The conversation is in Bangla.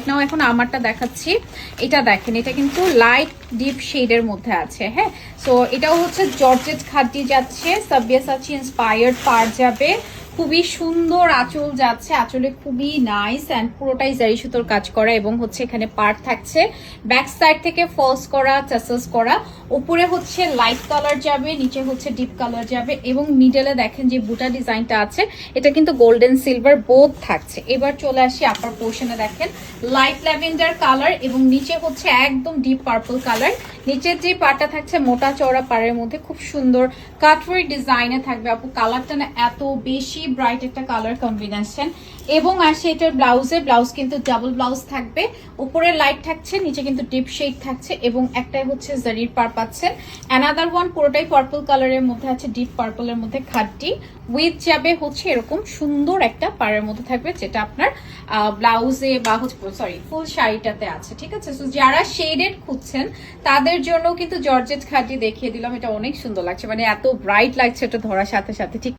নাও এখন আমারটা দেখাচ্ছি। এটা দেখেন, এটা কিন্তু লাইট ডিপ শেডের মধ্যে আছে। হ্যাঁ, সো এটাও হচ্ছে জর্জেট খাদি যাচ্ছে, সাবিয়াসাচি ইন্সপায়ার্ড পার যাবে, খুবই সুন্দর আঁচল যাচ্ছে, আঁচলে খুবই নাইস অ্যান্ড পুরোটাই জারি সুতোর কাজ করা এবং হচ্ছে এখানে পার্ট থাকছে, ব্যাক সাইড থেকে ফলস করা, টাসেলস করা, উপরে হচ্ছে লাইট কালার যাবে, নিচে হচ্ছে ডিপ কালার যাবে এবং মিডলে দেখেন যে বুটা ডিজাইনটা আছে এটা কিন্তু গোল্ডেন সিলভার বোথ থাকছে। এবার চলে আসি আপার পোর্শনে, দেখেন লাইট ল্যাভেন্ডার কালার এবং নিচে হচ্ছে একদম ডিপ পার্পল কালার। নিচের যে পাটটা থাকছে মোটা চওড়া পাড়ের মধ্যে খুব সুন্দর কাটওয়ার্ক ডিজাইনে থাকবে। আপু কালারটা না এত বেশি ব্রাইট একটা কালার কম্বিনেশন। এবং আসে এটার ব্লাউজে, ব্লাউজ কিন্তু ডাবল ব্লাউজ থাকবে, উপরে লাইট থাকছে, নিচে কিন্তু ডিপ শেড থাকছে এবং একটাই হচ্ছে জারির পার পাচ্ছেন। অ্যানাদার ওয়ান পুরোটাই পার্পল কালারের মধ্যে আছে, ডিপ পার্পলের মধ্যে খাড্ডি উইথ যাবে হচ্ছে এরকম সুন্দর একটা পাড়ের মধ্যে থাকবে, যেটা আপনার ব্লাউজে বা হচ্ছে সরি ফুল শাড়িটাতে আছে। ঠিক আছে, সো যারা শেডেড খুঁজছেন তাদের জন্য কিন্তু জর্জেট খাড্ডি দেখিয়ে দিলাম। এটা অনেক সুন্দর লাগছে, মানে এত ব্রাইট লাগছে এটা ধরার সাথে সাথে। ঠিক